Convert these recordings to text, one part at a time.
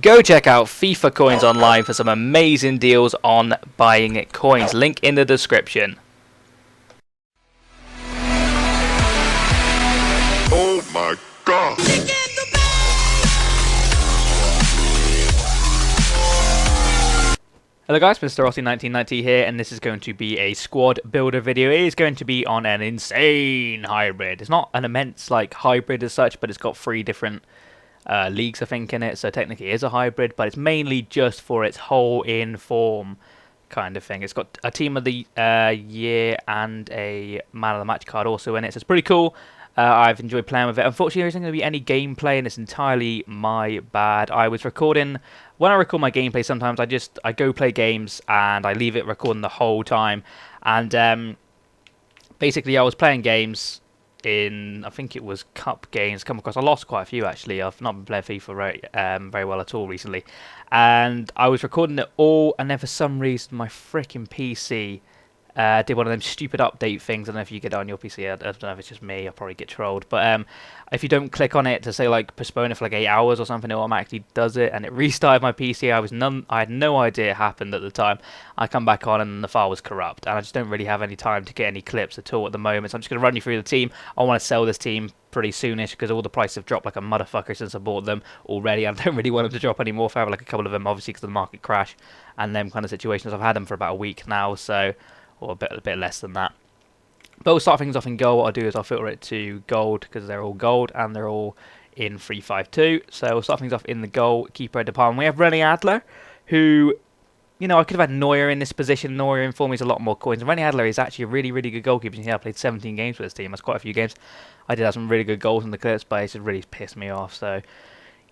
Go check out FIFA Coins online for some amazing deals on buying coins. Link in the description. Oh my god! Hello guys, Mr. Rossi1990 here, and this is going to be a squad builder video. It is going to be on an insane hybrid. It's not an immense hybrid as such, but it's got 3 different leagues I think in it, so technically it is a hybrid, but it's mainly just for its whole in form kind of thing. It's got a team of the year and a man of the match card also in it, so it's pretty cool. I've enjoyed playing with it. Unfortunately, there isn't going to be any gameplay, and it's entirely my bad. I was recording. When I record my gameplay, sometimes I go play games and I leave it recording the whole time. And basically, I was playing games in, I think it was cup games. Come across, I lost quite a few actually. I've not been playing FIFA very well at all recently, and I was recording it all, and then for some reason my freaking PC did one of them stupid update things. I don't know if you get it on your PC. I don't know if it's just me. I'll probably get trolled. But if you don't click on it to say postpone it for 8 hours or something, it automatically does it, and it restarted my PC. I had no idea it happened at the time. I come back on and the file was corrupt, and I just don't really have any time to get any clips at all at the moment. So I'm just going to run you through the team. I want to sell this team pretty soonish because all the prices have dropped like a motherfucker since I bought them already. I don't really want them to drop anymore. If I have a couple of them, obviously because of the market crash and them kind of situations. I've had them for about a week now, so. Or a bit less than that. But we'll start things off in goal. What I'll do is I'll filter it to gold because they're all gold and they're all in 3-5-2. So we'll start things off in the goalkeeper department. We have René Adler, who, you know, I could have had Neuer in this position. Neuer in for me is a lot more coins. And René Adler is actually a really, really good goalkeeper. You see, I played 17 games with this team. That's quite a few games. I did have some really good goals in the clips, but it just really pissed me off. So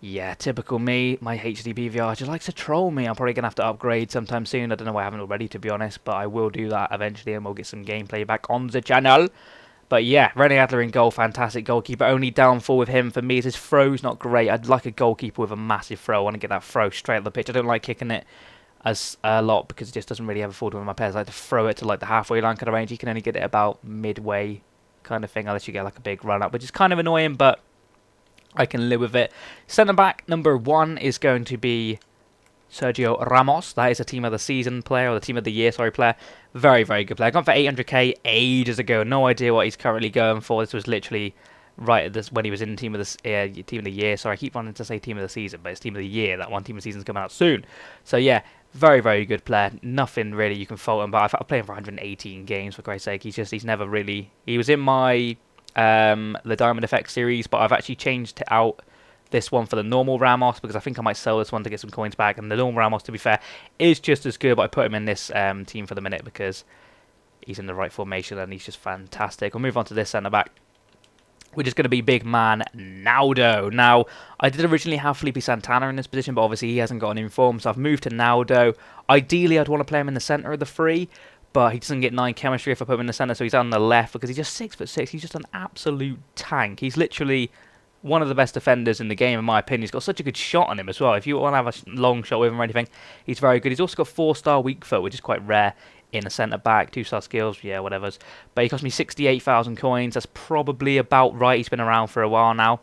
yeah, typical me. My HD PVR just likes to troll me. I'm probably going to have to upgrade sometime soon. I don't know why I haven't already, to be honest, but I will do that eventually, and we'll get some gameplay back on the channel. But yeah, René Adler in goal, fantastic goalkeeper. Only downfall with him for me is his throw's not great. I'd like a goalkeeper with a massive throw. I want to get that throw straight up the pitch. I don't like kicking it as a lot because it just doesn't really ever fall to one of my players. I like to throw it to the halfway line kind of range. You can only get it about midway kind of thing unless you get a big run up, which is kind of annoying, but I can live with it. Centre back number 1 is going to be Sergio Ramos. That is a team of the season player, or the team of the year, sorry, player. Very, very good player. I got for 800k ages ago. No idea what he's currently going for. This was literally right at this when he was in team of the year. Sorry, I keep wanting to say team of the season, but it's team of the year. That one team of the season's coming out soon. So yeah, very, very good player. Nothing really you can fault him. But I've played him for 118 games for Christ's sake. He's never really. He was in my the Diamond Effect series, but I've actually changed out this one for the normal Ramos because I think I might sell this one to get some coins back. And the normal Ramos, to be fair, is just as good, but I put him in this team for the minute because he's in the right formation and he's just fantastic. We'll move on to this centre back, which is going to be big man Naldo. Now, I did originally have Felipe Santana in this position, but obviously he hasn't got an inform, so I've moved to Naldo. Ideally, I'd want to play him in the centre of the 3, but he doesn't get 9 chemistry if I put him in the centre, so he's on the left because he's just 6'6". He's just an absolute tank. He's literally one of the best defenders in the game, in my opinion. He's got such a good shot on him as well. If you want to have a long shot with him or anything, he's very good. He's also got 4-star weak foot, which is quite rare in a centre-back. 2-star skills, yeah, whatever's. But he cost me 68,000 coins. That's probably about right. He's been around for a while now.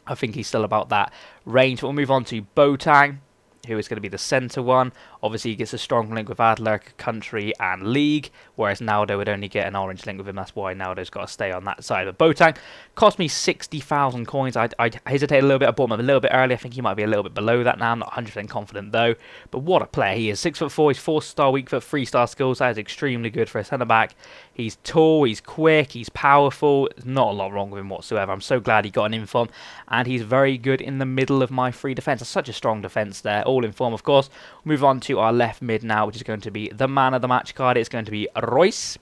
I think he's still about that range. But we'll move on to Boateng, who is going to be the centre one. Obviously, he gets a strong link with Adler, country, and league, whereas Naldo would only get an orange link with him. That's why Naldo's got to stay on that side. But Boateng cost me 60,000 coins. I hesitated a little bit. I bought him a little bit early. I think he might be a little bit below that now. I'm not 100% confident, though. But what a player he is. 6'4", he's 4-star weak foot, 3-star skills. That is extremely good for a centre-back. He's tall, he's quick, he's powerful. There's not a lot wrong with him whatsoever. I'm so glad he got an inform. And he's very good in the middle of my free defence. That's such a strong defence there. All in form, of course. Move on to our left mid now, which is going to be the man of the match card. It's going to be Royce.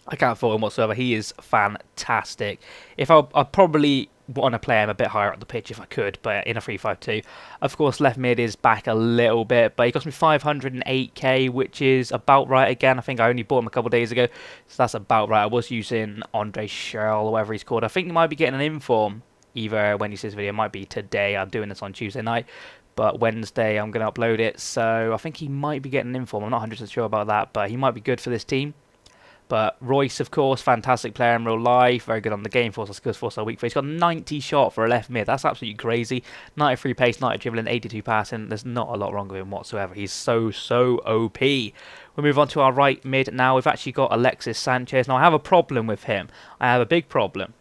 I can't fault him whatsoever. He is fantastic. If I'd probably want to play him a bit higher up the pitch if I could, but in a 3-5-2. Of course, left mid is back a little bit, but he cost me 508k, which is about right again. I think I only bought him a couple of days ago, so that's about right. I was using Andre Scherl, or whatever he's called. I think he might be getting an inform either when you see this video. It might be today. I'm doing this on Tuesday night. But Wednesday I'm going to upload it, so I think he might be getting an inform. I'm not 100% sure about that, but he might be good for this team. But Royce, of course, fantastic player in real life, very good on the game, force skills, force weak for. He's got 90 shot for a left mid. That's absolutely crazy. 93 pace, 90 dribbling, 82 passing. There's not a lot wrong with him whatsoever. He's so OP. We move on to our right mid now. We've actually got Alexis Sanchez. Now, I have a problem with him. I have a big problem.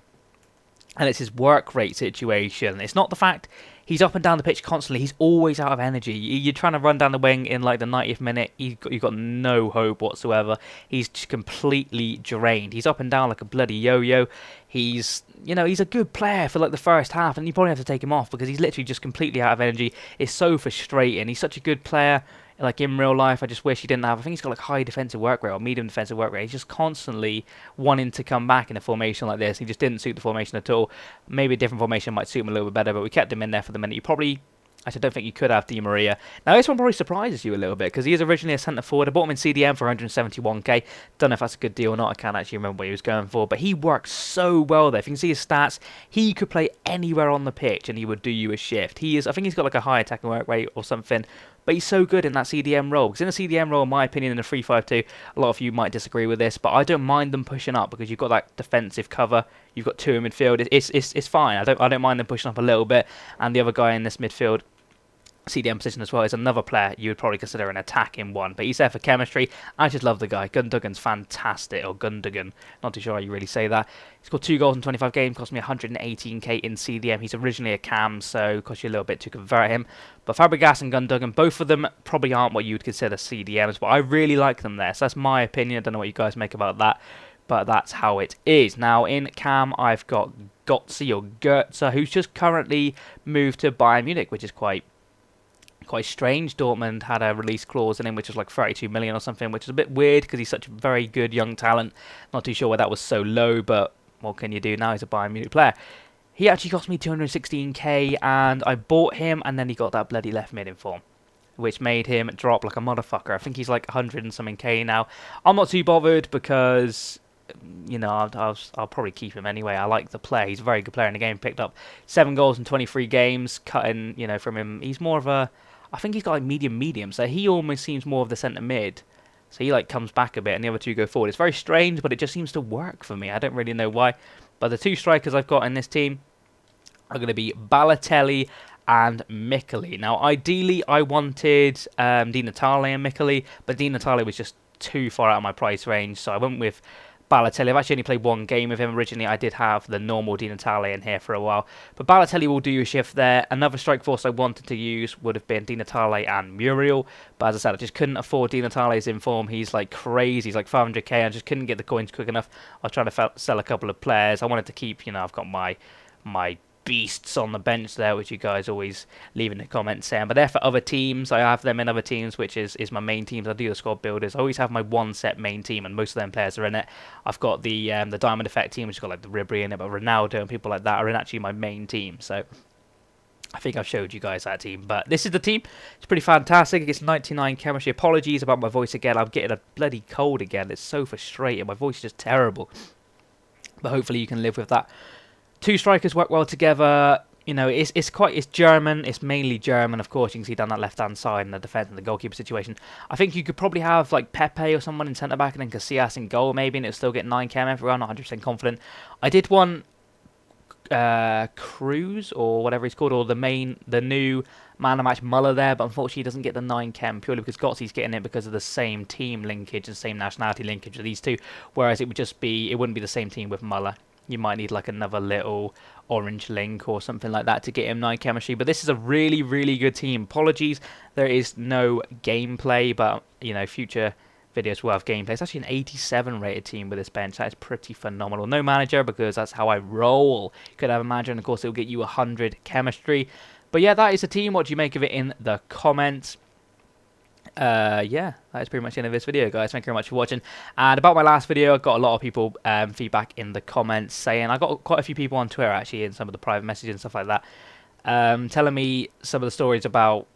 And it's his work rate situation. It's not the fact he's up and down the pitch constantly. He's always out of energy. You're trying to run down the wing in like the 90th minute. You've got no hope whatsoever. He's just completely drained. He's up and down like a bloody yo-yo. He's a good player for like the first half, and you probably have to take him off because he's literally just completely out of energy. It's so frustrating. He's such a good player. Like in real life, I just wish he didn't have. I think he's got like high defensive work rate or medium defensive work rate. He's just constantly wanting to come back in a formation like this. He just didn't suit the formation at all. Maybe a different formation might suit him a little bit better, but we kept him in there for the minute. Actually, I don't think you could have Di Maria. Now, this one probably surprises you a little bit because he is originally a centre forward. I bought him in CDM for 171k. Don't know if that's a good deal or not. I can't actually remember what he was going for, but he works so well there. If you can see his stats, he could play anywhere on the pitch and he would do you a shift. I think he's got like a high attacking work rate or something, but he's so good in that CDM role. Because in a CDM role, in my opinion, in a 3-5-2, a lot of you might disagree with this, but I don't mind them pushing up because you've got that defensive cover. You've got two in midfield. It's fine. I don't mind them pushing up a little bit, and the other guy in this midfield CDM position as well is another player you would probably consider an attacking one, but he's there for chemistry. I just love the guy. Gundogan's fantastic, or Gundogan, not too sure how you really say that. He's got 2 goals in 25 games, cost me 118k in CDM. He's originally a cam, so it cost you a little bit to convert him. But Fabregas and Gundogan, both of them probably aren't what you would consider CDMs, but I really like them there, so that's my opinion. I don't know what you guys make about that, but that's how it is. Now, in cam, I've got Götze, who's just currently moved to Bayern Munich, which is quite strange. Dortmund had a release clause in him which was like 32 million or something, which is a bit weird because he's such a very good young talent. Not too sure why that was so low, but what can you do? Now he's a Bayern Munich player. He actually cost me 216k, and I bought him, and then he got that bloody left mid in form, which made him drop like a motherfucker. I think he's like 100 and something k now. I'm not too bothered because, you know, I'll probably keep him anyway. I like the player. He's a very good player in the game. Picked up 7 goals in 23 games. Cutting, from him. He's more of a, I think he's got like medium, so he almost seems more of the centre mid. So he like comes back a bit and the other two go forward. It's very strange, but it just seems to work for me. I don't really know why. But the 2 strikers I've got in this team are going to be Balotelli and Mikkeli. Now, ideally, I wanted Di Natale and Mikkeli, but Di Natale was just too far out of my price range, so I went with Balotelli. I've actually only played 1 game with him. Originally, I did have the normal Di Natale in here for a while. But Balotelli will do you a shift there. Another strike force I wanted to use would have been Di Natale and Muriel. But as I said, I just couldn't afford Di Natale's in form. He's like crazy. He's like 500k. I just couldn't get the coins quick enough. I was trying to sell a couple of players. I wanted to keep, I've got my beasts on the bench there, which you guys always leave in the comments saying, but they're for other teams. I have them in other teams, which is my main teams. I do the squad builders. I always have my 1 set main team, and most of them players are in it. I've got the Diamond Effect team, which has got like the Ribery in it, but Ronaldo and people like that are in actually my main team. So I think I've showed you guys that team, but this is the team. It's pretty fantastic. It gets 99 chemistry. Apologies about my voice again. I'm getting a bloody cold again. It's so frustrating. My voice is just terrible, but hopefully you can live with that. 2 strikers work well together. It's German. It's mainly German, of course. You can see down that left-hand side in the defence and the goalkeeper situation. I think you could probably have like Pepe or someone in centre-back and then Casillas in goal maybe, and it'll still get 9 chem everywhere. I'm not 100% confident. I did want Cruz or whatever he's called, or the new man of match Muller there, but unfortunately he doesn't get the 9 chem purely because Götze's getting it because of the same team linkage and same nationality linkage of these two, whereas it wouldn't be the same team with Muller. You might need like another little orange link or something like that to get him 9 chemistry. But this is a really, really good team. Apologies, there is no gameplay, but future videos will have gameplay. It's actually an 87 rated team with this bench. That is pretty phenomenal. No manager because that's how I roll. You could have a manager, and of course it'll get you 100 chemistry. But yeah, that is the team. What do you make of it in the comments? Yeah, that is pretty much the end of this video, guys. Thank you very much for watching. And about my last video, I got a lot of people feedback in the comments saying, I got quite a few people on Twitter actually in some of the private messages and stuff like that, telling me some of the stories about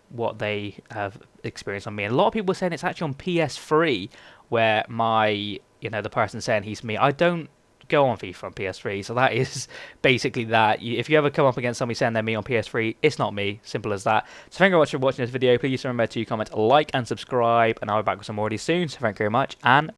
what they have experienced on me. And a lot of people were saying it's actually on PS3 where the person saying he's me. I don't go on FIFA on PS3, so that is basically that. If you ever come up against somebody saying they're me on PS3, it's not me. Simple as that. So thank you very much for watching this video. Please remember to comment, like, and subscribe, and I'll be back with some more of these soon. So thank you very much, and